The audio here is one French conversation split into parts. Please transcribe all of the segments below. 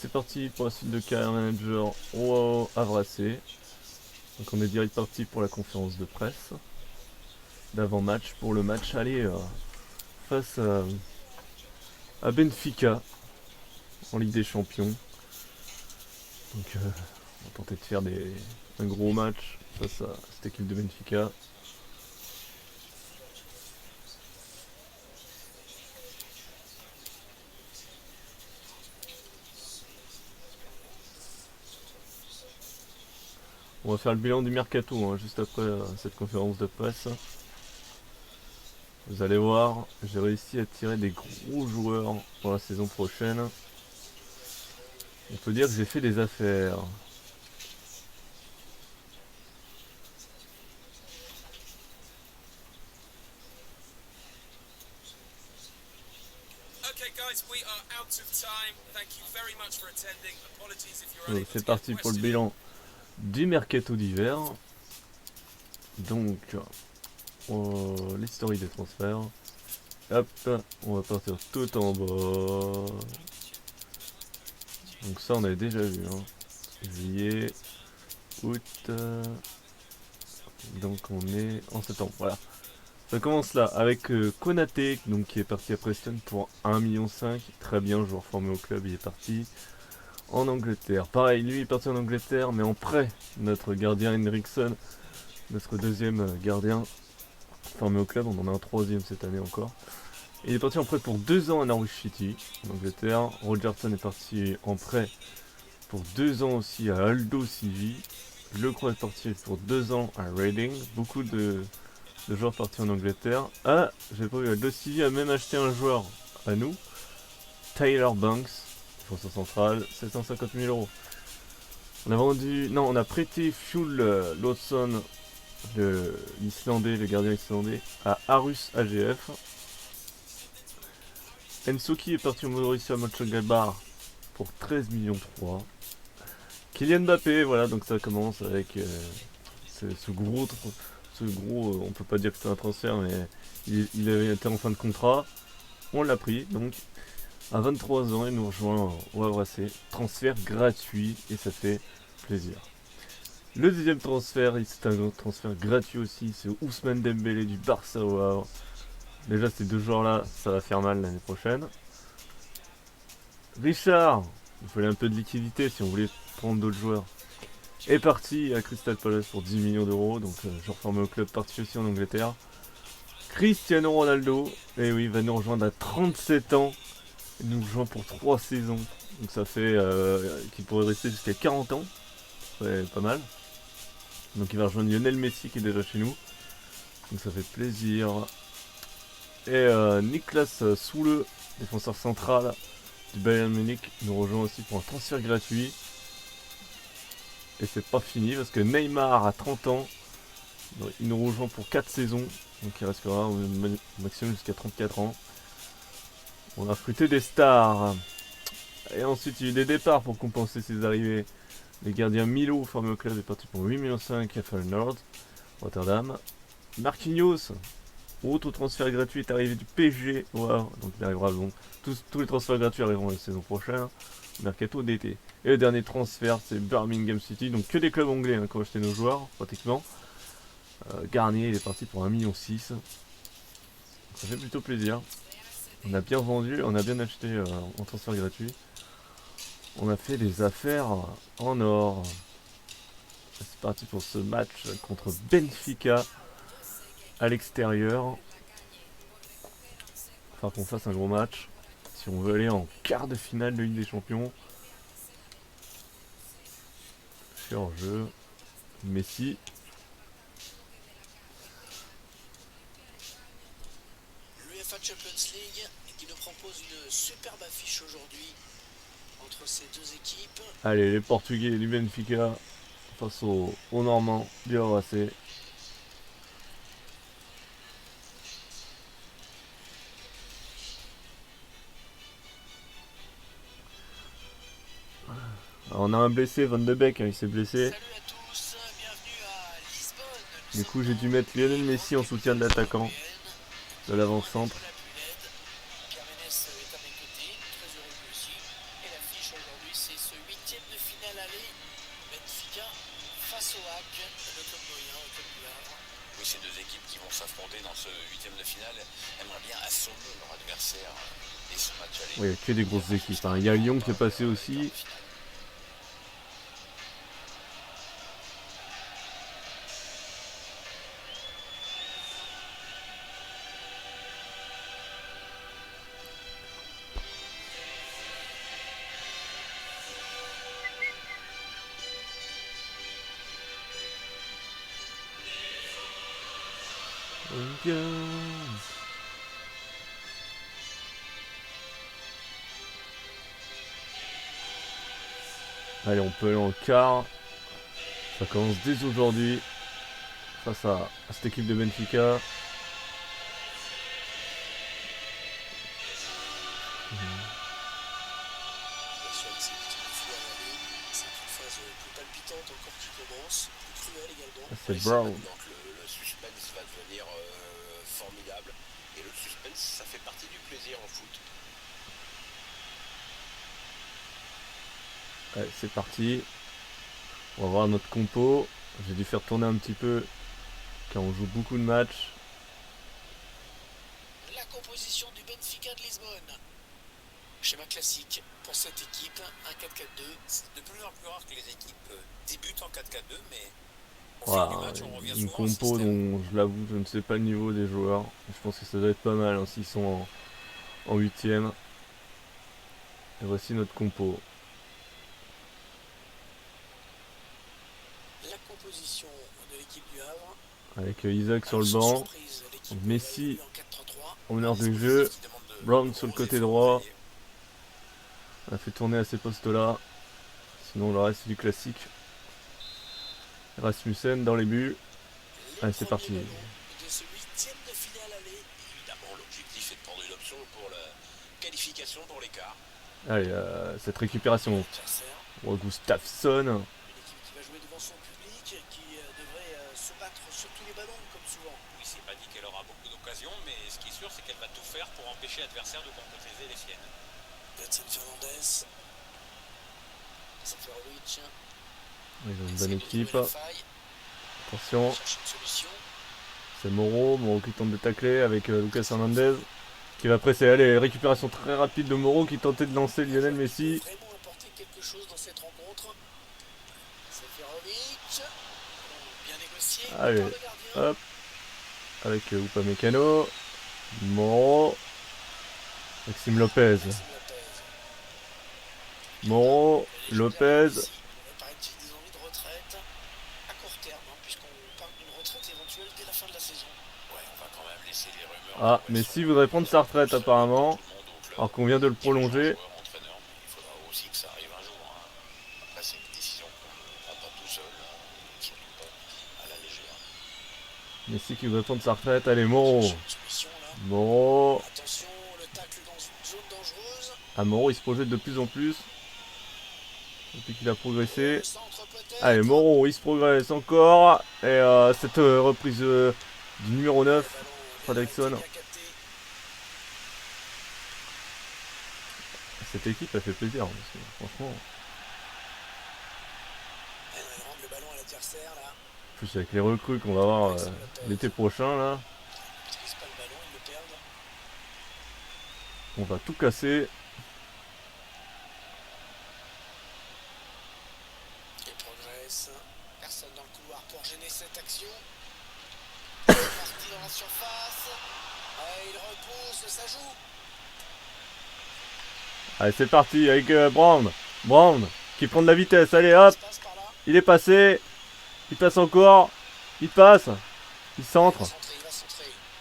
c'est parti pour la suite de Career Manager au Avracé. Donc on est direct parti pour la conférence de presse d'avant-match pour le match aller face à Benfica en Ligue des Champions. Donc on va tenter de faire un gros match face à cette équipe de Benfica. On va faire le bilan du mercato hein, juste après cette conférence de presse. Vous allez voir, j'ai réussi à tirer des gros joueurs pour la saison prochaine. On peut dire que j'ai fait des affaires. C'est parti pour le bilan du mercato d'hiver. Donc, l'historique des transferts. Hop, on va partir tout en bas. Donc ça on avait déjà vu. Hein. Juillet, août. Donc on est en septembre. Voilà. Ça commence là avec Konaté donc, qui est parti à Preston pour 1,5 million. Très bien, joueur formé au club, il est parti en Angleterre. Pareil, lui est parti en Angleterre, mais en prêt. Notre gardien Henriksen, notre deuxième gardien formé au club, on en a un troisième cette année encore. Et il est parti en prêt pour 2 ans à Norwich City, en Angleterre. Rogerson est parti en prêt pour 2 ans aussi à Aldo Civi. Lecroix est parti pour 2 ans à Reading. Beaucoup de joueurs partis en Angleterre. Ah, j'ai pas vu, Aldo Civi a même acheté un joueur à nous. Tyler Banks, défenseur central, 750 000 euros. On a vendu, non, on a prêté Fuel Lawson, l'Islandais, le gardien islandais, à Arus AGF. Ensoki est parti au Borussia Mönchengladbach pour 13 millions 3. Kylian Mbappé, voilà, donc ça commence avec ce gros, on peut pas dire que c'est un transfert, mais il avait été en fin de contrat. On l'a pris, donc à 23 ans, il nous rejoint au Havre AC. Transfert gratuit et ça fait plaisir. Le deuxième transfert, c'est un autre transfert gratuit aussi, c'est Ousmane Dembélé du Barça au Havre. Déjà ces deux joueurs-là, ça va faire mal l'année prochaine. Richard, il fallait un peu de liquidité si on voulait prendre d'autres joueurs. Est parti à Crystal Palace pour 10 millions d'euros, donc joueur formé au club, parti aussi en Angleterre. Cristiano Ronaldo, et oui, va nous rejoindre à 37 ans. Il nous rejoint pour 3 saisons, donc ça fait qu'il pourrait rester jusqu'à 40 ans. C'est pas mal. Donc il va rejoindre Lionel Messi qui est déjà chez nous, donc ça fait plaisir. Et Niklas Soule, défenseur central du Bayern Munich, nous rejoint aussi pour un transfert gratuit. Et c'est pas fini parce que Neymar a 30 ans, il nous rejoint pour 4 saisons, donc il restera au maximum jusqu'à 34 ans. On a recruté des stars. Et ensuite il y a eu des départs pour compenser ces arrivées. Le gardien Milo, formé au club, est parti pour 8,5 millions à Feyenoord, Rotterdam. Marquinhos, autre transfert gratuit, est arrivé du PSG. Wow. Donc il arrivera bon. Tous les transferts gratuits arriveront la saison prochaine. Mercato d'été. Et le dernier transfert, c'est Birmingham City. Donc que des clubs anglais hein, qui ont acheté nos joueurs, pratiquement. Garnier, il est parti pour 1,6 million. Ça fait plutôt plaisir. On a bien vendu, on a bien acheté en transfert gratuit. On a fait des affaires en or. C'est parti pour ce match contre Benfica à l'extérieur. Enfin qu'on fasse un gros match. Si on veut aller en quart de finale de Ligue des Champions. Fait en jeu. Messi. L'UEFA Champions League qui nous propose une superbe affiche aujourd'hui entre ces deux équipes. Allez, les Portugais du Benfica face aux Normands du Havre AC. Alors on a un blessé, Van de Beek, hein, il s'est blessé. Salut à tous, bienvenue à Lisbonne. Du coup j'ai dû mettre Lionel Messi en soutien de l'attaquant de l'avant-centre. aujourd'hui, c'est ce huitième de finale aller. Benfica face au HAC, le club moyen, le club du Havre. Oui, ces deux équipes qui vont s'affronter dans ce huitième de finale aimeraient bien assommer leur adversaire et son match aller. Oui, il y a que des grosses équipes. Hein. Il y a Lyon qui est passé aussi. Allez, on peut aller en quart. Ça commence dès aujourd'hui. Face à cette équipe de Benfica. C'est Brown. Donc le suspense va devenir formidable. Et le suspense, ça fait partie du plaisir en foot. Allez, c'est parti. On va voir notre compo. J'ai dû faire tourner un petit peu car on joue beaucoup de matchs. La composition du Benfica de Lisbonne. Schéma classique pour cette équipe, un 4-4-2. C'est de plus en plus rare que les équipes débutent en 4-4-2, mais Voilà, une compo dont je l'avoue, je ne sais pas le niveau des joueurs. Je pense que ça doit être pas mal hein, s'ils sont en 8ème. Et voici notre compo. La composition de l'équipe du Havre. Avec Isaac sur le banc. Messi au meneur du jeu. Brown sur le côté droit. On a fait tourner à ces postes-là. Sinon le reste c'est du classique. Rasmussen dans les buts. Allez, c'est parti. De ce huitième de finale aller. Évidemment, l'objectif est de prendre une option pour la qualification pour l'écart. Allez, cette récupération. Oh, Gustafsson. Une équipe qui va jouer devant son public, qui devrait se battre sur tous les ballons, comme souvent. Oui, c'est pas dit qu'elle aura beaucoup d'occasions, mais ce qui est sûr, c'est qu'elle va tout faire pour empêcher l'adversaire de concrétiser les siennes. Edson Fernandez. Seferovic. Ils ont une bonne équipe. Attention. Cherche une solution. C'est Moro qui tente de tacler avec Lucas Hernandez qui va presser. Allez, récupération très rapide de Moro qui tentait de lancer Lionel Messi. Vraiment apporter quelque chose dans cette rencontre. Seferovic. Bien négocié. Allez, hop. Avec Upamecano. Moro. Maxime Lopez. Moro. Lopez. Ah, Messi voudrait prendre sa retraite apparemment, alors qu'on vient de le prolonger. Messi qui voudrait prendre sa retraite. Allez, Moro. Moro. Ah, Moro il se projette de plus en plus. Depuis qu'il a progressé. Allez, Moro il se progresse encore. Et cette reprise du numéro 9, Fredriksson. Cette équipe elle fait plaisir, parce que, franchement. En plus avec les recrues qu'on va avoir l'été prochain là. On va tout casser. Il progresse. Personne dans le couloir pour gêner cette action. Il est parti dans la surface. Ouais, il repousse, ça joue. Allez, c'est parti avec Brown. Brown qui prend de la vitesse. Allez, hop. Il est passé. Il passe encore. Il passe. Il centre.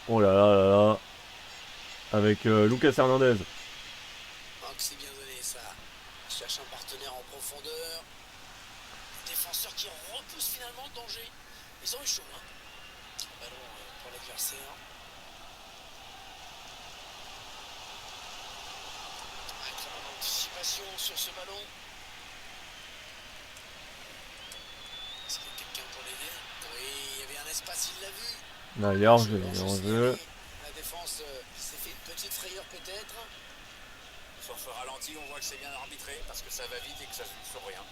Oh là là là là. Avec Lucas Hernandez. Oh, que c'est bien donné ça. Il cherche un partenaire en profondeur. Défenseur qui repousse finalement le danger. Ils ont eu chaud, hein. Ballon pour l'adversaire. Très bonne anticipation sur ce ballon. Est-ce qu'il y a quelqu'un pour l'aider? Oui, il y avait un espace, il l'a vu. Non, il est hors jeu. Il est hors jeu. La défense s'est fait une petite frayeur peut-être. Sur ce ralenti, on voit que c'est bien arbitré parce que ça va vite et que ça se joue sur rien.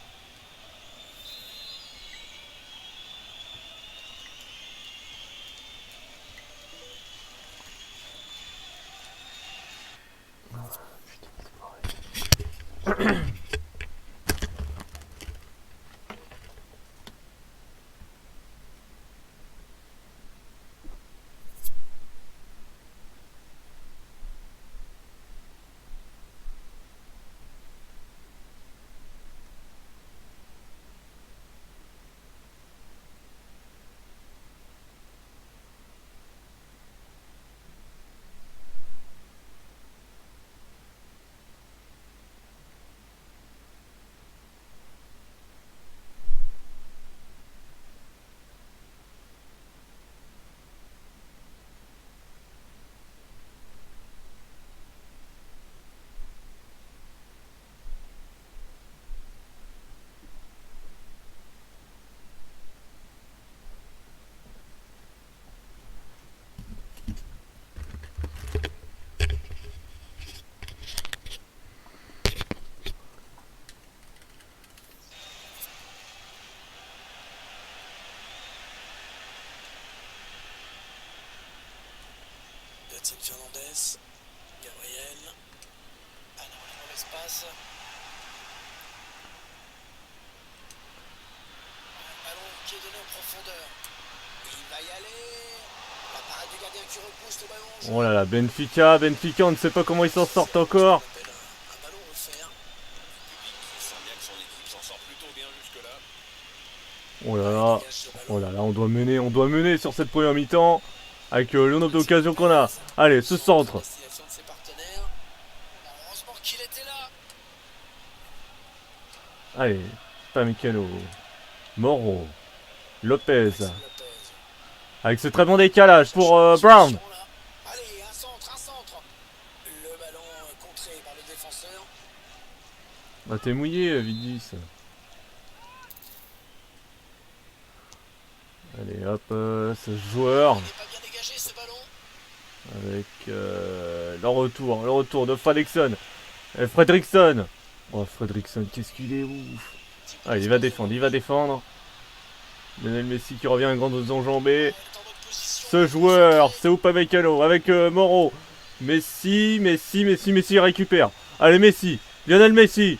Edson Fernandez, Gabriel. Ah non, il est dans l'espace. Un ballon qui est donné en profondeur. Il va y aller. La parade du gardien qui repousse le ballon. Oh là là, Benfica, on ne sait pas comment ils s'en sortent encore. Un ballon offert. Il sent bien que son équipe s'en sort plutôt bien jusque-là. Oh là là, on doit mener sur cette première mi-temps. Avec le nombre d'occasions qu'on a. Allez, ce centre. Destination de ses partenaires. Heureusement qu'il était là. Allez, Pamecano. Moro. Lopez. Lopez. Avec ce très bon décalage pour Brown. Allez, un centre. Le ballon contré par le défenseur. Ah, t'es mouillé, Vidis. Allez, hop, ce joueur. Il n'est pas bien dégagé ce ballon. Avec le retour de Fredrickson. Fredrickson. Oh, Fredrickson, qu'est-ce qu'il est ouf. Ah, il va défendre. Lionel Messi qui revient à grandes enjambées. Ce joueur, c'est Upamecano avec Moro. Messi récupère. Allez, Lionel Messi,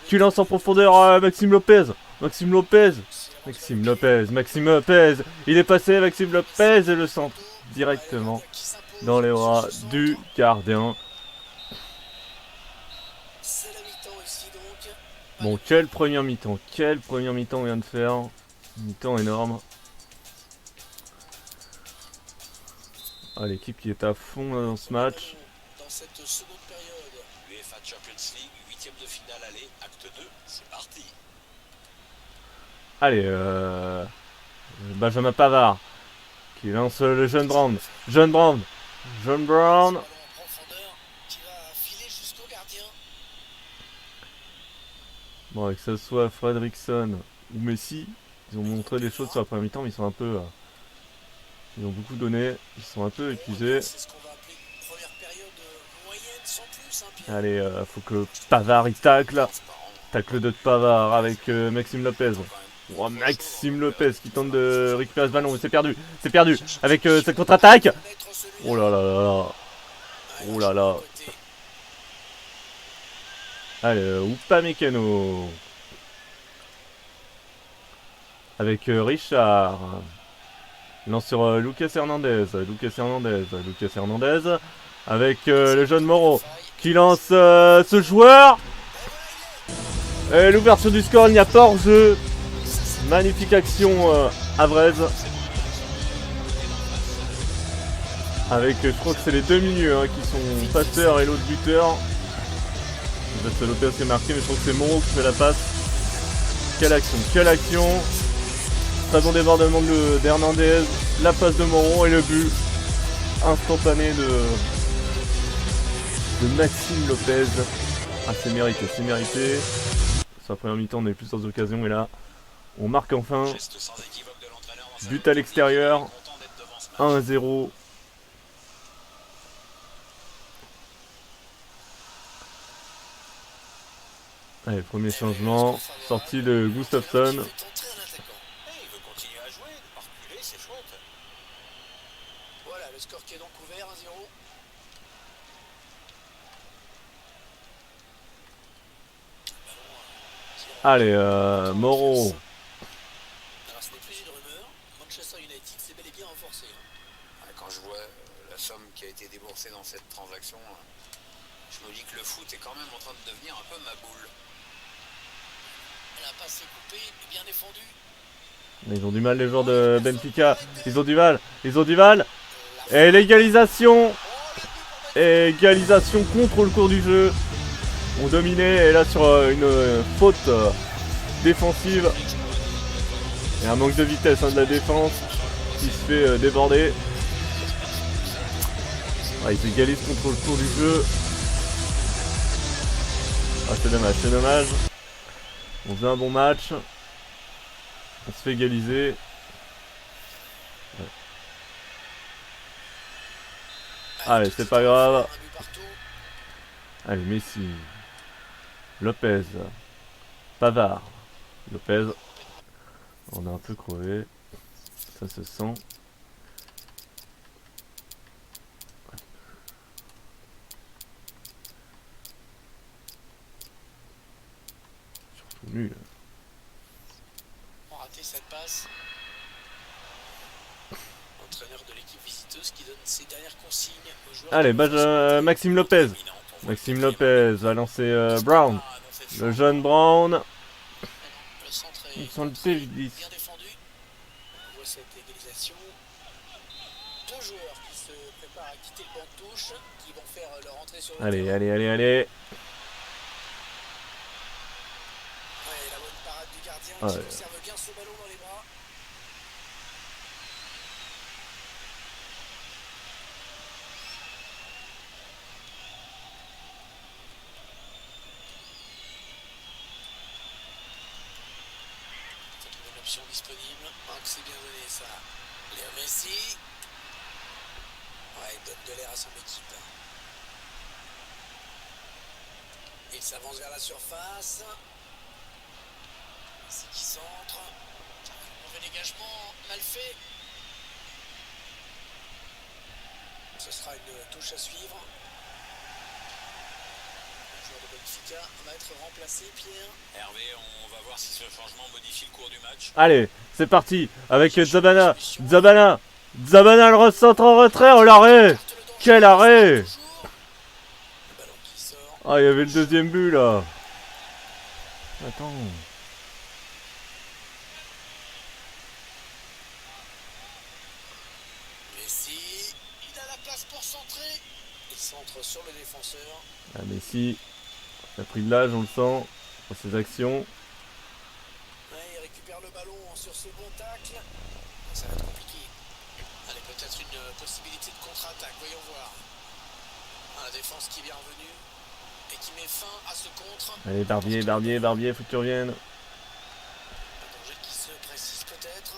qui lance en profondeur à Maxime Lopez. Il est passé, Maxime Lopez, et le centre directement dans les bras du gardien. C'est la mi-temps ici donc. Bon, quelle première mi-temps on vient de faire. Mi-temps énorme. Ah, l'équipe qui est à fond là, dans ce match. Dans cette seconde période. UEFA Champions League, 8e de finale aller, acte 2, c'est parti. Allez, Benjamin Pavard qui lance le jeune Brown. John Brown. Ce ballon en profondeur qui va filer jusqu'au gardien. Bon, que ce soit Fredrickson ou Messi, ils ont montré des choses sur la première mi-temps, mais ils sont un peu... ils ont beaucoup donné, ils sont un peu épuisés. C'est ce qu'on va appeler une première période moyenne sans plus. Pierre. Allez, faut que Pavard il tacle. Tacle de Pavard avec Maxime Lopez. Oh, Maxime Lopez qui tente de récupérer ce ballon, mais c'est perdu. Avec cette contre-attaque. Oh là là là là. Allez, Upamecano. Avec Richard. Lance sur Lucas Hernandez. Avec le jeune Moro qui lance ce joueur. Et l'ouverture du score, il n'y a pas hors-jeu. Magnifique action à Vrez. Avec, je crois que c'est les deux milieux qui sont passeurs et l'autre buteur. C'est Lopez qui est marqué, mais je crois que c'est Moro qui fait la passe. Quelle action. Très bon débordement d'Hernandez. La passe de Moro et le but instantané de Maxime Lopez. Ah, c'est mérité. Sur la première mi-temps, on est plus sans occasion et là, on marque enfin. But à l'extérieur. 1-0. Allez, premier changement. Sortie de Gustafsson. Qui fait entrer un attaquant. Il veut continuer à jouer, ne pas reculer, c'est chouette. Voilà, le score qui est donc ouvert, 1-0. Allez, Moreau. Alors ce n'est plus une rumeur, Manchester United s'est bel et bien renforcé. Quand je vois la somme qui a été déboursée dans cette transaction, je me dis que le foot est quand même en train de devenir un peu ma boule. La passe est coupée, bien défendue. Ils ont du mal les joueurs de Benfica. Ils ont du mal. Ils ont du mal. Et l'égalisation. Égalisation contre le cours du jeu. On dominait et là sur une faute défensive. Et un manque de vitesse de la défense qui se fait déborder. Ah, ils égalisent contre le cours du jeu. Ah, c'est dommage, c'est dommage. On faisait un bon match. On se fait égaliser. Ouais. Allez, c'est pas grave. Allez, Messi. Lopez. Pavard. Lopez. On a un peu crevé. Ça se sent. Surtout nul. On a raté cette passe. Entraîneur de l'équipe visiteuse qui donne ses dernières consignes aux joueurs. Allez, Maxime Lopez. Maxime Lopez va lancer Brown. Le jeune Brown. Le centre est Ils sont le P10. bien défendu. On voit cette égalisation. Deux joueurs qui se préparent à quitter le banc de touche, qui vont faire leur entrée sur le Allez, terrain. allez. Ouais, la bonne parade du gardien qui Ouais. conserve bien ce ballon dans les bras. C'est une option disponible. Ah, que c'est bien donné ça. Léo Messi. Ouais, il donne de l'air à son équipe. Il s'avance vers la surface. Messi qui centre. Mauvais dégagement, mal fait. Ce sera une touche à suivre. Le joueur de Benfica va être remplacé, Pierre. Hervé, on va voir si ce changement modifie le cours du match. Allez, c'est parti. Avec Zabana. Zabana. Zabana le recentre en retrait. Oh l'arrêt. Quel arrêt. Le ballon qui sort. Ah, il y avait le deuxième but là. Attends. Messi, il a la place pour centrer. Il centre sur le défenseur. Ah, Messi. Il a pris de l'âge, on le sent. Dans ses actions. Ouais, il récupère le ballon sur ce bon tacle. Ça va être compliqué. Allez, peut-être une possibilité de contre-attaque, voyons voir. Ah, la défense qui est bien revenue et qui met fin à ce contre. Allez, Barbier, faut que tu reviennes. Un danger qui se précise peut-être.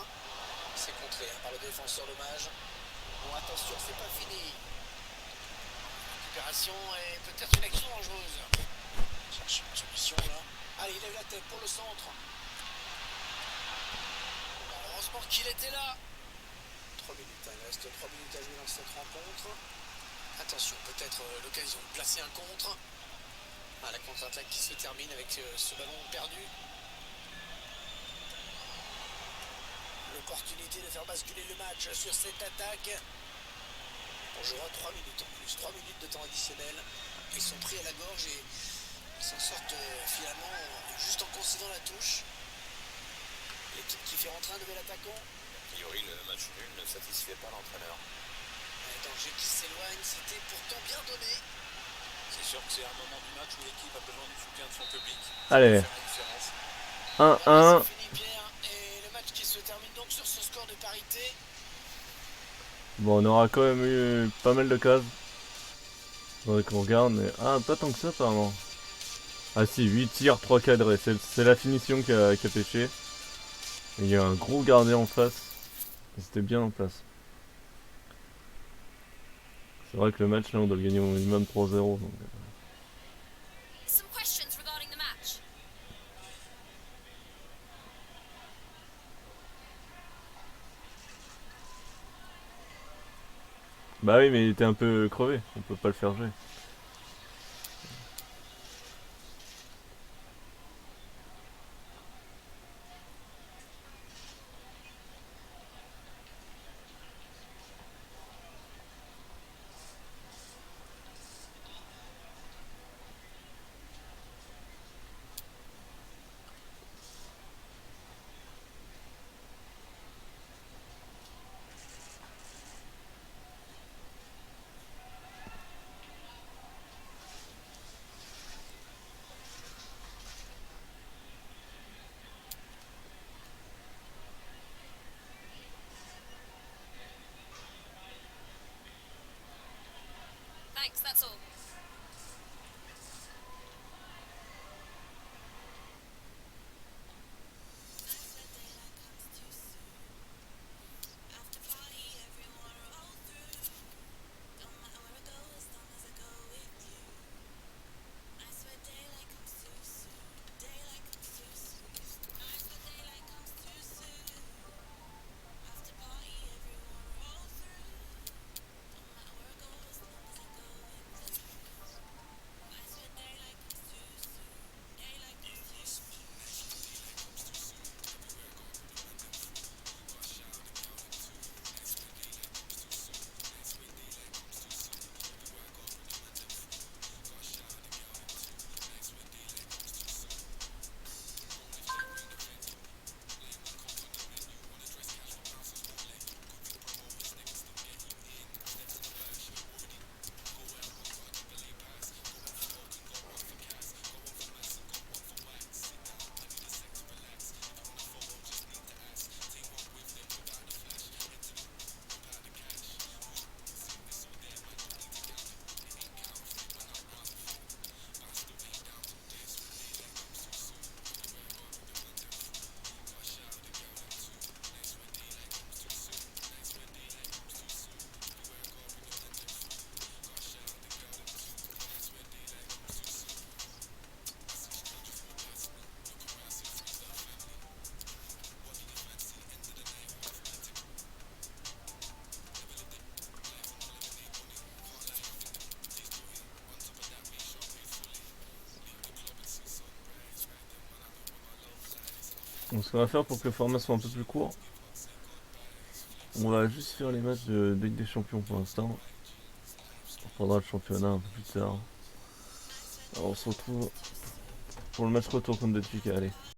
C'est contré par le défenseur, dommage. Bon, attention, c'est pas fini. Récupération et peut-être une action dangereuse. Cherche une solution là. Allez, il lève la tête pour le centre. Heureusement qu'il était là. 3 minutes, il reste 3 minutes à jouer dans cette rencontre. Attention, peut-être l'occasion de placer un contre. Ah, la contre-attaque qui se termine avec ce ballon perdu. L'opportunité de faire basculer le match sur cette attaque. On jouera 3 minutes en plus, 3 minutes de temps additionnel. Ils sont pris à la gorge et ils s'en sortent finalement juste en concédant la touche. L'équipe qui fait rentrer un nouvel attaquant. A priori, le match nul ne satisfait pas l'entraîneur. Un danger qui s'éloigne, c'était pourtant bien donné. C'est sûr que c'est un moment du match où l'équipe a besoin du soutien de son public. Allez. Ça fait la différence. 1-1. C'est fini, Pierre, et le match qui se termine donc sur ce score de parité. Bon, on aura quand même eu pas mal de cases. Faudrait qu'on regarde, mais... Ah, pas tant que ça, apparemment. Ah si, 8 tirs, 3 cadrés. C'est la finition qui a pêché. Et il y a un gros gardien en face. C'était bien en place. C'est vrai que le match, là, on doit le gagner au minimum 3-0. Donc... Some questions regarding the match. Bah oui, mais il était un peu crevé, on peut pas le faire jouer. Thanks, that's all. Donc ce qu'on va faire pour que le format soit un peu plus court, on va juste faire les matchs de Ligue des Champions pour l'instant. On prendra le championnat un peu plus tard. Alors on se retrouve pour le match retour contre Benfica, allez.